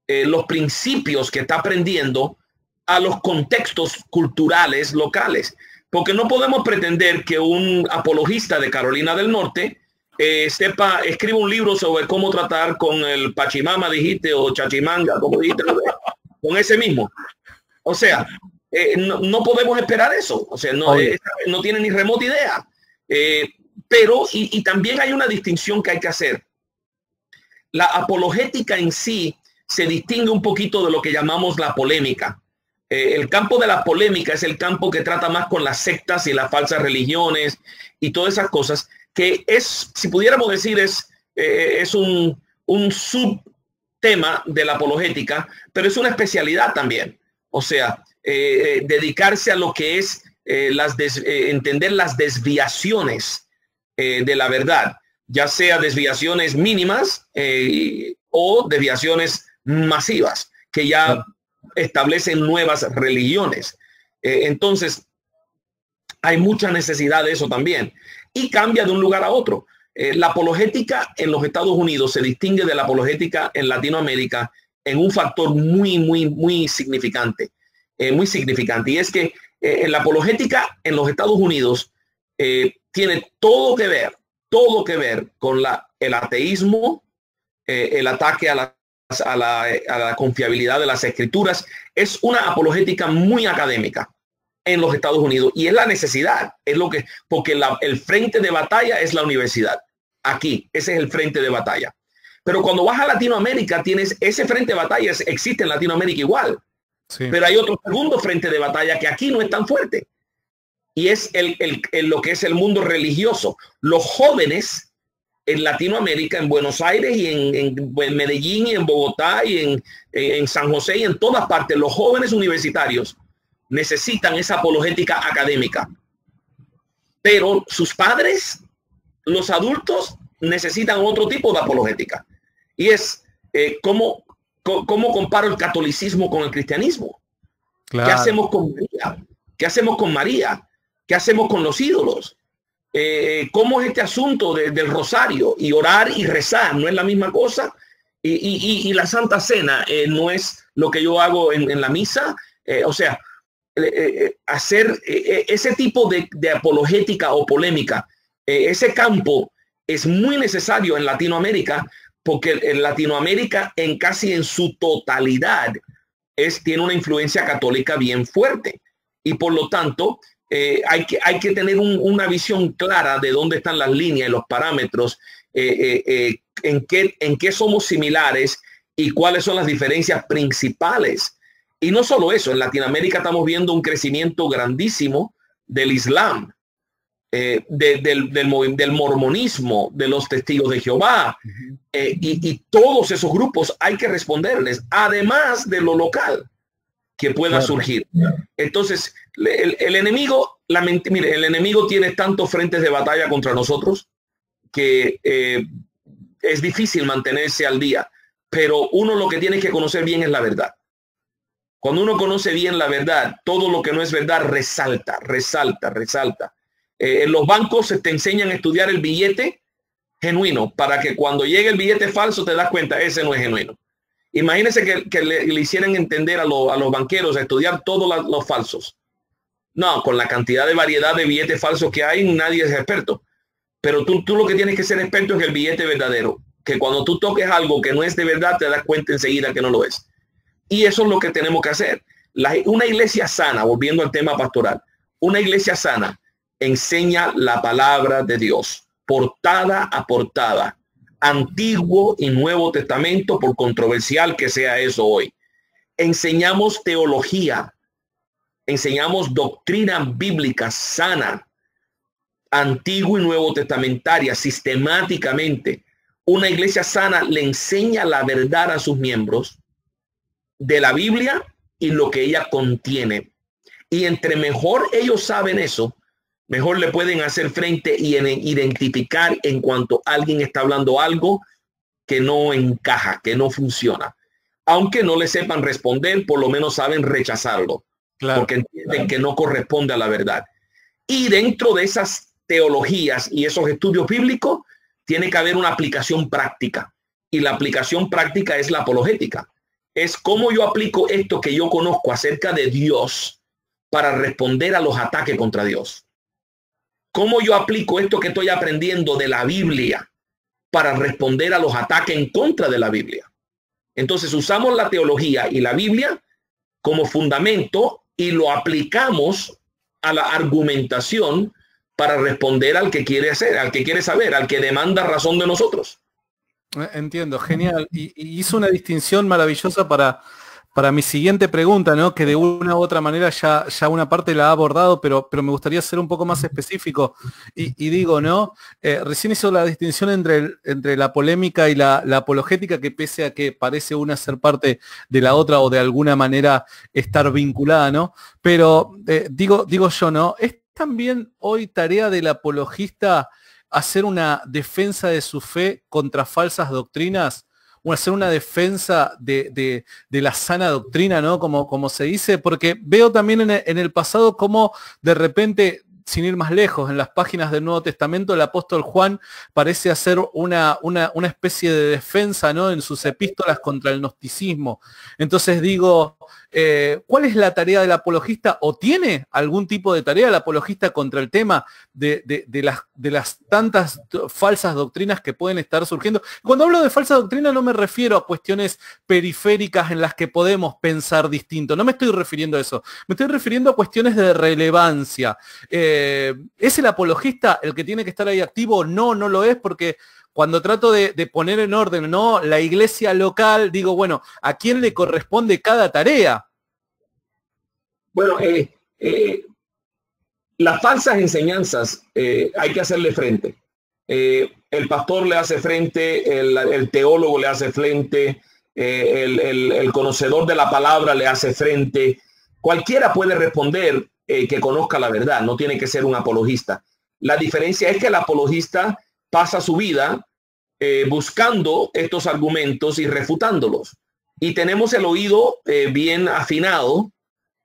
los principios que está aprendiendo a los contextos culturales locales. Porque no podemos pretender que un apologista de Carolina del Norte escriba un libro sobre cómo tratar con el Pachimama, dijiste, o Chachimanga, como dijiste, con ese mismo. O sea, no podemos esperar eso. O sea, no tiene ni remota idea. Pero también hay una distinción que hay que hacer. La apologética en sí se distingue un poquito de lo que llamamos la polémica. El campo de la polémica es el campo que trata más con las sectas y las falsas religiones y todas esas cosas, que es, si pudiéramos decir, es un subtema de la apologética, pero es una especialidad también. O sea, dedicarse a lo que es entender las desviaciones de la verdad, ya sea desviaciones mínimas o desviaciones masivas, que ya establecen nuevas religiones. Entonces, hay mucha necesidad de eso también. Y cambia de un lugar a otro. La apologética en los Estados Unidos se distingue de la apologética en Latinoamérica en un factor muy significante. Muy significante. Y es que la apologética en los Estados Unidos tiene todo que ver con el ateísmo, el ataque a la confiabilidad de las escrituras. Es una apologética muy académica en los Estados Unidos y es la necesidad, porque el frente de batalla es la universidad. Aquí, ese es el frente de batalla. Pero cuando vas a Latinoamérica, tienes ese frente de batalla, existe en Latinoamérica igual. Sí. Pero hay otro segundo frente de batalla que aquí no es tan fuerte. Y es lo que es el mundo religioso. Los jóvenes en Latinoamérica, en Buenos Aires y en Medellín y en Bogotá y en San José y en todas partes, los jóvenes universitarios necesitan esa apologética académica. Pero sus padres, los adultos, necesitan otro tipo de apologética. Y es cómo comparo el catolicismo con el cristianismo. Claro. ¿Qué hacemos con María? ¿Qué hacemos con María? ¿Qué hacemos con los ídolos? ¿Cómo es este asunto del rosario? Y orar y rezar, ¿no es la misma cosa? Y la Santa Cena no es lo que yo hago en la misa. O sea, hacer ese tipo de apologética o polémica, ese campo es muy necesario en Latinoamérica, porque en Latinoamérica casi en su totalidad tiene una influencia católica bien fuerte, y por lo tanto hay que tener una visión clara de dónde están las líneas y los parámetros, en qué somos similares y cuáles son las diferencias principales. Y no solo eso, en Latinoamérica estamos viendo un crecimiento grandísimo del Islam, del mormonismo, de los testigos de Jehová, y todos esos grupos hay que responderles, además de lo local que pueda surgir. Entonces, el enemigo, mire, el enemigo tiene tantos frentes de batalla contra nosotros que es difícil mantenerse al día, pero uno lo que tiene que conocer bien es la verdad. Cuando uno conoce bien la verdad, todo lo que no es verdad resalta. En los bancos te enseñan a estudiar el billete genuino para que cuando llegue el billete falso te das cuenta, ese no es genuino. Imagínense que le hicieran entender a los banqueros a estudiar todos los falsos. No, con la cantidad de variedad de billetes falsos que hay, nadie es experto. Pero tú lo que tienes que ser experto es el billete verdadero, que cuando tú toques algo que no es de verdad, te das cuenta enseguida que no lo es. Y eso es lo que tenemos que hacer. Una iglesia sana, volviendo al tema pastoral, una iglesia sana enseña la palabra de Dios, portada a portada, Antiguo y Nuevo Testamento, por controversial que sea eso hoy. Enseñamos teología, enseñamos doctrina bíblica sana, Antiguo y Nuevo Testamentaria, sistemáticamente. Una iglesia sana le enseña la verdad a sus miembros de la Biblia y lo que ella contiene. Y entre mejor ellos saben eso, mejor le pueden hacer frente y identificar en cuanto alguien está hablando algo que no encaja, que no funciona. Aunque no le sepan responder, por lo menos saben rechazarlo, porque entienden que no corresponde a la verdad. Y dentro de esas teologías y esos estudios bíblicos, tiene que haber una aplicación práctica. Y la aplicación práctica es la apologética. Es cómo yo aplico esto que yo conozco acerca de Dios para responder a los ataques contra Dios. Cómo yo aplico esto que estoy aprendiendo de la Biblia para responder a los ataques en contra de la Biblia. Entonces usamos la teología y la Biblia como fundamento y lo aplicamos a la argumentación para responder al que quiere hacer, al que quiere saber, al que demanda razón de nosotros. Entiendo, genial. Y hizo una distinción maravillosa para mi siguiente pregunta, ¿no? Que de una u otra manera ya una parte la ha abordado, pero me gustaría ser un poco más específico. Y digo, ¿no? Recién hizo la distinción entre la polémica y la apologética, que pese a que parece una ser parte de la otra o de alguna manera estar vinculada, ¿no? Pero digo yo, ¿no? Es también hoy tarea del apologista hacer una defensa de su fe contra falsas doctrinas, o hacer una defensa de la sana doctrina, ¿no? Como se dice, porque veo también en el pasado cómo de repente, sin ir más lejos, en las páginas del Nuevo Testamento, el apóstol Juan parece hacer una especie de defensa, ¿no? En sus epístolas contra el gnosticismo. Entonces digo, ¿cuál es la tarea del apologista? ¿O tiene algún tipo de tarea el apologista contra el tema de las tantas falsas doctrinas que pueden estar surgiendo? Cuando hablo de falsa doctrina no me refiero a cuestiones periféricas en las que podemos pensar distinto. No me estoy refiriendo a eso. Me estoy refiriendo a cuestiones de relevancia. ¿Es el apologista el que tiene que estar ahí activo? No lo es, porque cuando trato de poner en orden, ¿no?, la iglesia local, digo, bueno, ¿a quién le corresponde cada tarea? Bueno, las falsas enseñanzas hay que hacerle frente. El pastor le hace frente, el teólogo le hace frente, el conocedor de la palabra le hace frente. Cualquiera puede responder que conozca la verdad, no tiene que ser un apologista. La diferencia es que el apologista pasa su vida buscando estos argumentos y refutándolos. Y tenemos el oído bien afinado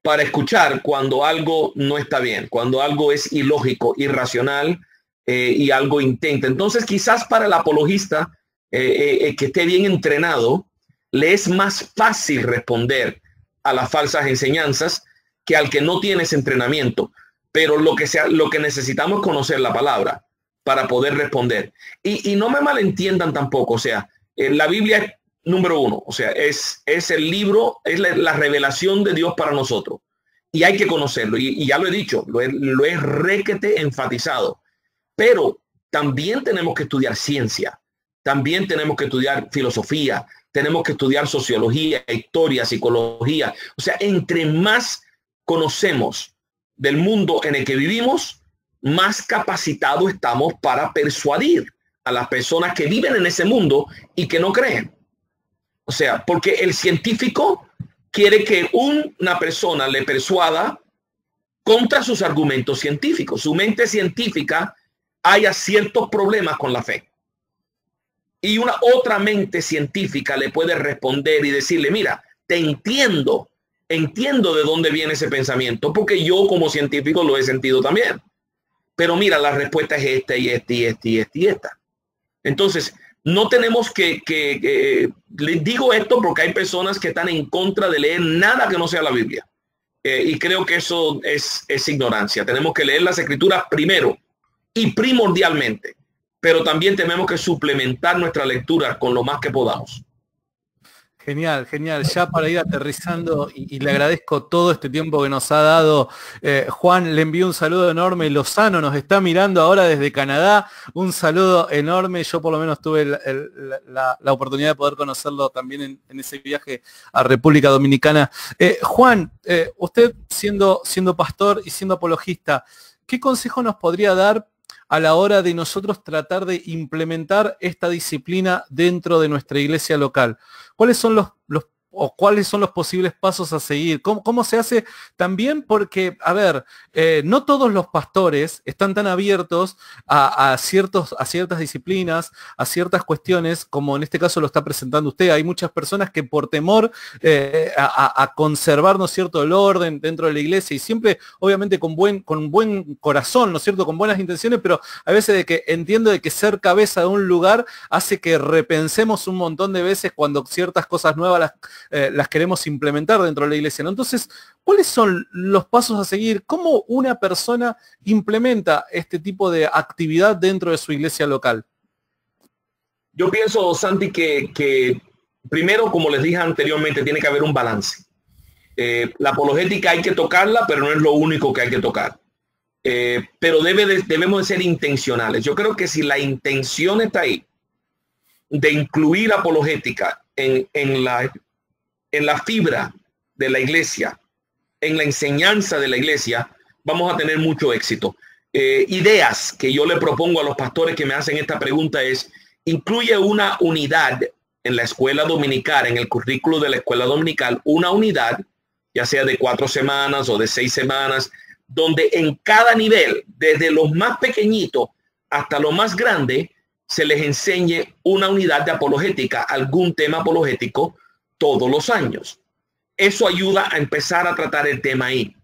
para escuchar cuando algo no está bien, cuando algo es ilógico, irracional y algo intenta. Entonces, quizás para el apologista que esté bien entrenado, le es más fácil responder a las falsas enseñanzas que al que no tiene ese entrenamiento. Pero lo que necesitamos es conocer la palabra para poder responder. Y no me malentiendan tampoco, o sea, la Biblia es número uno, o sea, es el libro, es la revelación de Dios para nosotros. Y hay que conocerlo, y ya lo he dicho, lo he requete enfatizado. Pero también tenemos que estudiar ciencia, también tenemos que estudiar filosofía, tenemos que estudiar sociología, historia, psicología. O sea, entre más conocemos del mundo en el que vivimos, más capacitados estamos para persuadir a las personas que viven en ese mundo y que no creen. O sea, porque el científico quiere que una persona le persuada contra sus argumentos científicos. Su mente científica haya ciertos problemas con la fe. Y una otra mente científica le puede responder y decirle, mira, te entiendo de dónde viene ese pensamiento, porque yo como científico lo he sentido también. Pero mira, la respuesta es esta y esta y esta y esta y esta. Entonces, no tenemos les digo esto porque hay personas que están en contra de leer nada que no sea la Biblia. Y creo que eso es ignorancia. Tenemos que leer las escrituras primero y primordialmente, pero también tenemos que suplementar nuestra lectura con lo más que podamos. Genial, genial. Ya para ir aterrizando, y le agradezco todo este tiempo que nos ha dado Juan, le envío un saludo enorme. Lozano nos está mirando ahora desde Canadá. Un saludo enorme. Yo por lo menos tuve la oportunidad de poder conocerlo también en ese viaje a República Dominicana. Juan, usted siendo pastor y siendo apologista, ¿qué consejo nos podría dar a la hora de nosotros tratar de implementar esta disciplina dentro de nuestra iglesia local? ¿Cuáles son cuáles son los posibles pasos a seguir? ¿Cómo se hace? También porque, a ver, no todos los pastores están tan abiertos a ciertas disciplinas, a ciertas cuestiones, como en este caso lo está presentando usted. Hay muchas personas que por temor a conservar, ¿no es cierto?, el orden dentro de la iglesia, y siempre, obviamente, con buen corazón, ¿no es cierto?, con buenas intenciones, pero a veces entiendo de que ser cabeza de un lugar hace que repensemos un montón de veces cuando ciertas cosas nuevas las queremos implementar dentro de la iglesia, ¿no? Entonces, ¿cuáles son los pasos a seguir? ¿Cómo una persona implementa este tipo de actividad dentro de su iglesia local? Yo pienso, Santi, que primero, como les dije anteriormente, tiene que haber un balance. La apologética hay que tocarla, pero no es lo único que hay que tocar. Pero debemos de ser intencionales. Yo creo que si la intención está ahí, de incluir apologética en la fibra de la iglesia, en la enseñanza de la iglesia, vamos a tener mucho éxito. Ideas que yo le propongo a los pastores que me hacen esta pregunta es: incluye una unidad en la escuela dominical, en el currículo de la escuela dominical, una unidad, ya sea de 4 semanas o de 6 semanas, donde en cada nivel, desde los más pequeñitos hasta lo más grande, se les enseñe una unidad de apologética, algún tema apologético todos los años. Eso ayuda a empezar a tratar el tema ahí.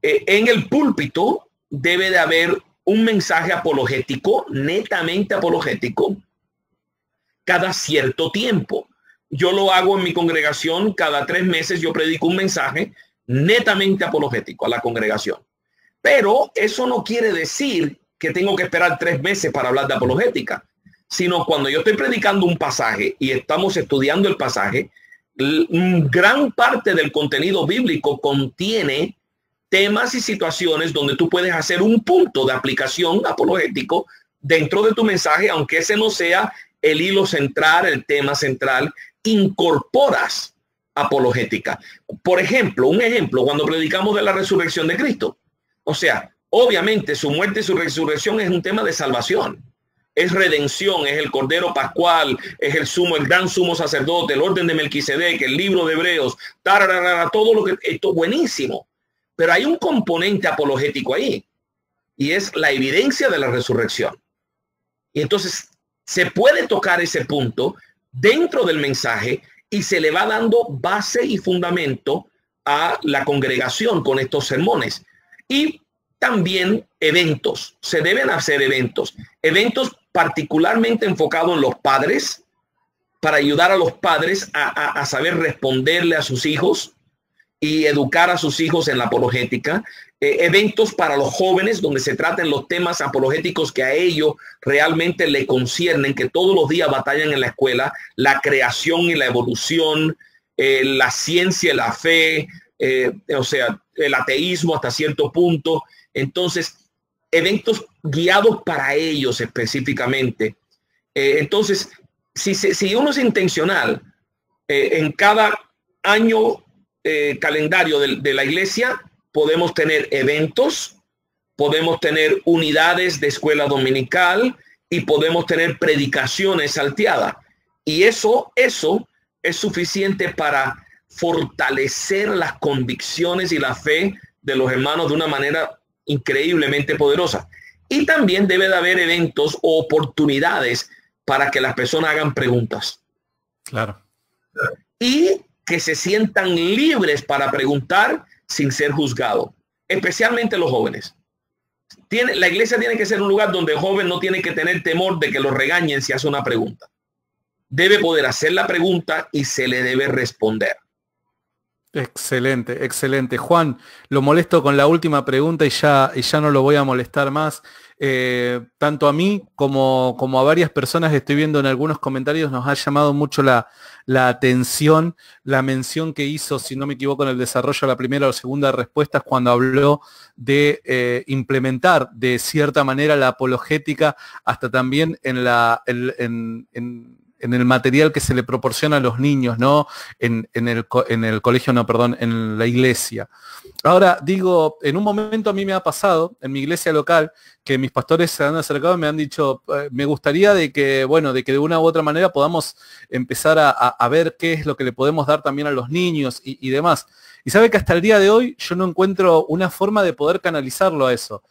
En el púlpito debe de haber un mensaje apologético, netamente apologético, cada cierto tiempo. Yo lo hago en mi congregación, cada 3 meses yo predico un mensaje netamente apologético a la congregación. Pero eso no quiere decir que tengo que esperar 3 meses para hablar de apologética, sino cuando yo estoy predicando un pasaje y estamos estudiando el pasaje, gran parte del contenido bíblico contiene temas y situaciones donde tú puedes hacer un punto de aplicación apologético dentro de tu mensaje, aunque ese no sea el hilo central, el tema central. Incorporas apologética. Por ejemplo, cuando predicamos de la resurrección de Cristo, o sea, obviamente su muerte y su resurrección es un tema de salvación. Es redención, es el Cordero Pascual, es el gran sumo sacerdote, el orden de Melquisedec, el libro de Hebreos, todo lo que esto buenísimo. Pero hay un componente apologético ahí, y es la evidencia de la resurrección. Y entonces se puede tocar ese punto dentro del mensaje y se le va dando base y fundamento a la congregación con estos sermones. Y también eventos, se deben hacer eventos particularmente enfocados en los padres, para ayudar a los padres a saber responderle a sus hijos y educar a sus hijos en la apologética. Eventos para los jóvenes donde se traten los temas apologéticos que a ellos realmente le conciernen, que todos los días batallan en la escuela: la creación y la evolución, la ciencia y la fe, o sea, el ateísmo hasta cierto punto. Entonces, eventos guiados para ellos específicamente. Entonces, si uno es intencional, en cada año calendario de la iglesia, podemos tener eventos, podemos tener unidades de escuela dominical y podemos tener predicaciones salteadas. Y eso es suficiente para fortalecer las convicciones y la fe de los hermanos de una manera increíblemente poderosa. Y también debe de haber eventos o oportunidades para que las personas hagan preguntas. Claro. Y que se sientan libres para preguntar sin ser juzgado, especialmente los jóvenes. La iglesia tiene que ser un lugar donde el joven no tiene que tener temor de que lo regañen si hace una pregunta. Debe poder hacer la pregunta y se le debe responder. Excelente, excelente. Juan, lo molesto con la última pregunta y ya no lo voy a molestar más. Tanto a mí como a varias personas que estoy viendo en algunos comentarios nos ha llamado mucho la atención la mención que hizo, si no me equivoco, en el desarrollo de la primera o segunda respuesta, cuando habló de implementar de cierta manera la apologética hasta también en el material que se le proporciona a los niños, ¿no? En el colegio, no, perdón, en la iglesia. Ahora, digo, en un momento a mí me ha pasado, en mi iglesia local, que mis pastores se han acercado y me han dicho, me gustaría de que de una u otra manera podamos empezar a ver qué es lo que le podemos dar también a los niños y demás. Y sabe que hasta el día de hoy yo no encuentro una forma de poder canalizarlo a eso.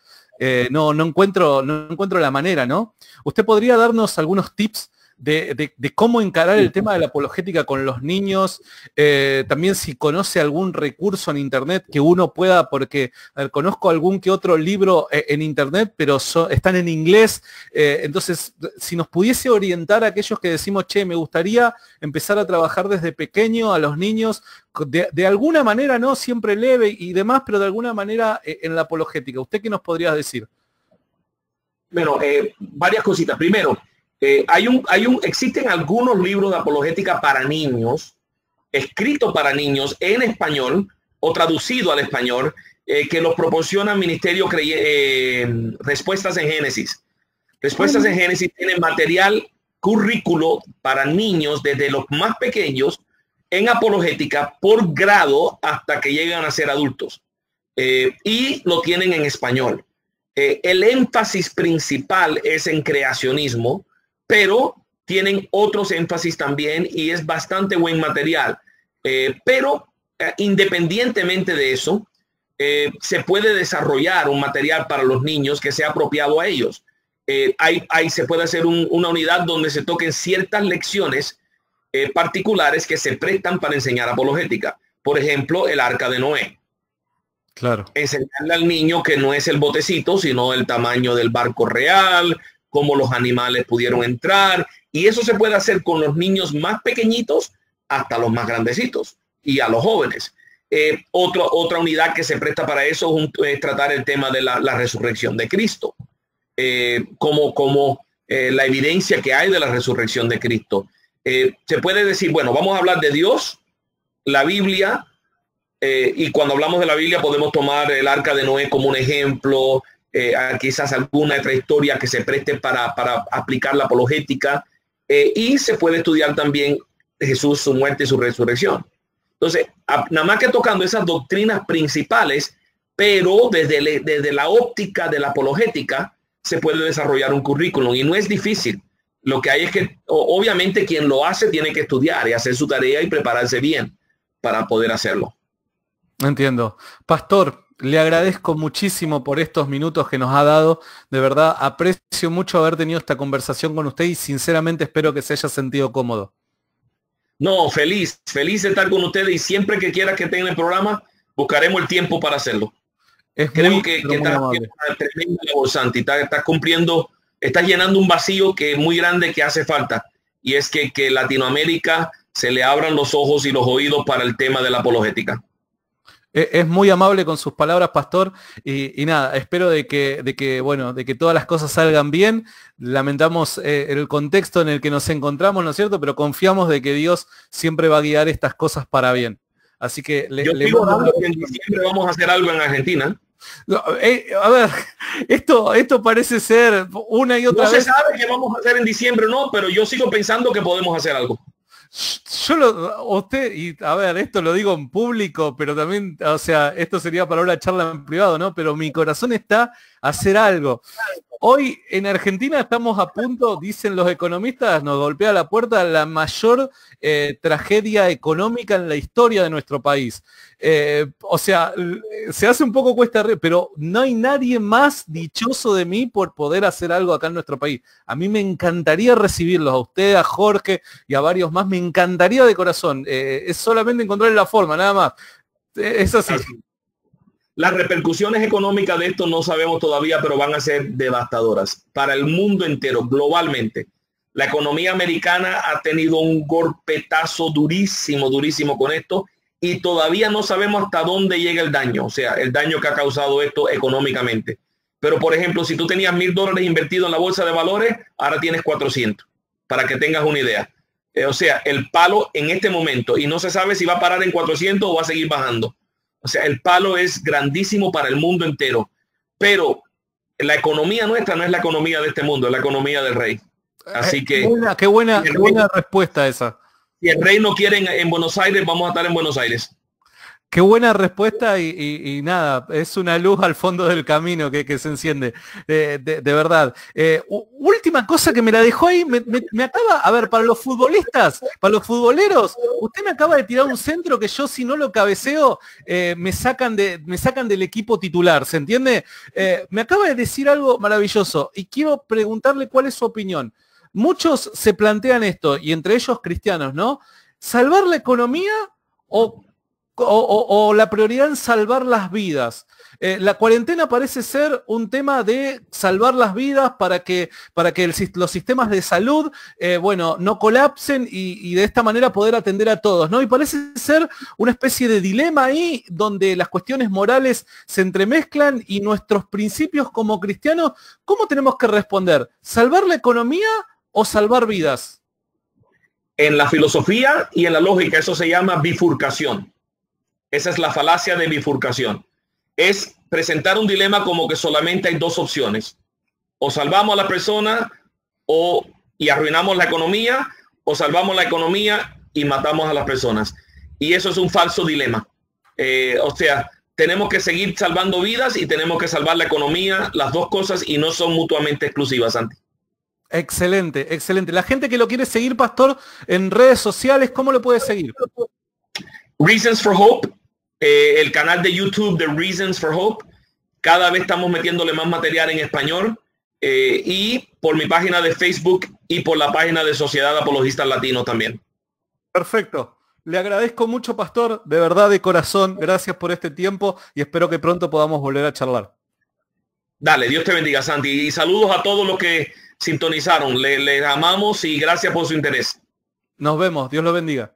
No encuentro la manera, ¿no? ¿Usted podría darnos algunos tips de cómo encarar el tema de la apologética con los niños? También si conoce algún recurso en internet que uno pueda, porque conozco algún que otro libro en internet, pero están en inglés. Entonces, si nos pudiese orientar a aquellos que decimos, che, me gustaría empezar a trabajar desde pequeño a los niños, de alguna manera, no siempre leve y demás, pero de alguna manera en la apologética. ¿Usted qué nos podría decir? Bueno, varias cositas. Primero, existen algunos libros de apologética para niños, escritos para niños en español o traducido al español, que los proporciona Ministerio Respuestas en Génesis. Respuestas en Génesis tiene material currículo para niños desde los más pequeños en apologética por grado hasta que llegan a ser adultos. Y lo tienen en español. El énfasis principal es en creacionismo, pero tienen otros énfasis también y es bastante buen material. Pero independientemente de eso, se puede desarrollar un material para los niños que sea apropiado a ellos. Se puede hacer una unidad donde se toquen ciertas lecciones particulares que se prestan para enseñar apologética. Por ejemplo, el arca de Noé. Claro. Enseñarle al niño que no es el botecito, sino el tamaño del barco real, cómo los animales pudieron entrar, y eso se puede hacer con los niños más pequeñitos hasta los más grandecitos y a los jóvenes. Otra unidad que se presta para eso es tratar el tema de la resurrección de Cristo, como la evidencia que hay de la resurrección de Cristo. Se puede decir, bueno, vamos a hablar de Dios, la Biblia, y cuando hablamos de la Biblia podemos tomar el arca de Noé como un ejemplo, quizás alguna otra historia que se preste para aplicar la apologética, y se puede estudiar también Jesús, su muerte y su resurrección. Entonces, nada más que tocando esas doctrinas principales, pero desde la óptica de la apologética, se puede desarrollar un currículum y no es difícil. Lo que hay es que, obviamente, quien lo hace tiene que estudiar y hacer su tarea y prepararse bien para poder hacerlo. Entiendo. Pastor, le agradezco muchísimo por estos minutos que nos ha dado. De verdad, aprecio mucho haber tenido esta conversación con usted y sinceramente espero que se haya sentido cómodo. No, feliz de estar con ustedes y siempre que quieras que tengan el programa, buscaremos el tiempo para hacerlo. Creo que estás haciendo una tremenda labor, Santi. Estás cumpliendo, estás llenando un vacío que es muy grande que hace falta. Y es que Latinoamérica se le abran los ojos y los oídos para el tema de la apologética. Es muy amable con sus palabras, pastor, y nada, espero de que todas las cosas salgan bien. Lamentamos el contexto en el que nos encontramos, ¿no es cierto? Pero confiamos de que Dios siempre va a guiar estas cosas para bien. Así que yo digo que en diciembre vamos a hacer algo en Argentina. No, a ver, esto parece ser una y otra vez. No se sabe qué vamos a hacer en diciembre, no, pero yo sigo pensando que podemos hacer algo. A ver, esto lo digo en público, pero también, o sea, esto sería para una charla en privado, ¿no? Pero mi corazón está a hacer algo. Hoy en Argentina estamos a punto, dicen los economistas, nos golpea la puerta la mayor tragedia económica en la historia de nuestro país. O sea, se hace un poco cuesta arriba, pero no hay nadie más dichoso de mí por poder hacer algo acá en nuestro país. A mí me encantaría recibirlos, a usted, a Jorge y a varios más, me encantaría de corazón. Es solamente encontrar la forma, nada más. Es así. Las repercusiones económicas de esto no sabemos todavía, pero van a ser devastadoras para el mundo entero, globalmente. La economía americana ha tenido un golpetazo durísimo con esto y todavía no sabemos hasta dónde llega el daño, o sea, el daño que ha causado esto económicamente. Pero, por ejemplo, si tú tenías $1,000 invertido en la bolsa de valores, ahora tienes 400, para que tengas una idea. O sea, el palo en este momento, y no se sabe si va a parar en 400 o va a seguir bajando. O sea, el palo es grandísimo para el mundo entero, pero la economía nuestra no es la economía de este mundo, es la economía del rey. Así que... Qué buena respuesta esa. Si el rey no quiere en Buenos Aires, vamos a estar en Buenos Aires. Qué buena respuesta y nada, es una luz al fondo del camino que se enciende, de verdad. Última cosa que me la dejó ahí, me acaba, a ver, para los futbolistas, para los futboleros, usted me acaba de tirar un centro que yo si no lo cabeceo, me sacan del equipo titular, ¿se entiende? Me acaba de decir algo maravilloso y quiero preguntarle cuál es su opinión. Muchos se plantean esto, y entre ellos cristianos, ¿no? ¿Salvar la economía o la prioridad en salvar las vidas? La cuarentena parece ser un tema de salvar las vidas para que los sistemas de salud, no colapsen y de esta manera poder atender a todos, ¿no? Y parece ser una especie de dilema ahí donde las cuestiones morales se entremezclan y nuestros principios como cristianos, ¿cómo tenemos que responder? ¿Salvar la economía o salvar vidas? En la filosofía y en la lógica eso se llama bifurcación. Esa es la falacia de bifurcación. Es presentar un dilema como que solamente hay dos opciones. O salvamos a la persona y arruinamos la economía, o salvamos la economía y matamos a las personas. Y eso es un falso dilema. O sea, tenemos que seguir salvando vidas y tenemos que salvar la economía, las dos cosas, y no son mutuamente exclusivas, Santi. Excelente, excelente. La gente que lo quiere seguir, pastor, en redes sociales, ¿cómo lo puede seguir? Reasons for Hope, el canal de YouTube de Reasons for Hope. Cada vez estamos metiéndole más material en español, y por mi página de Facebook y por la página de Sociedad de Apologistas Latinos también. Perfecto. Le agradezco mucho, pastor, de verdad, de corazón. Gracias por este tiempo y espero que pronto podamos volver a charlar. Dale, Dios te bendiga, Santi. Y saludos a todos los que sintonizaron. Les amamos y gracias por su interés. Nos vemos. Dios lo bendiga.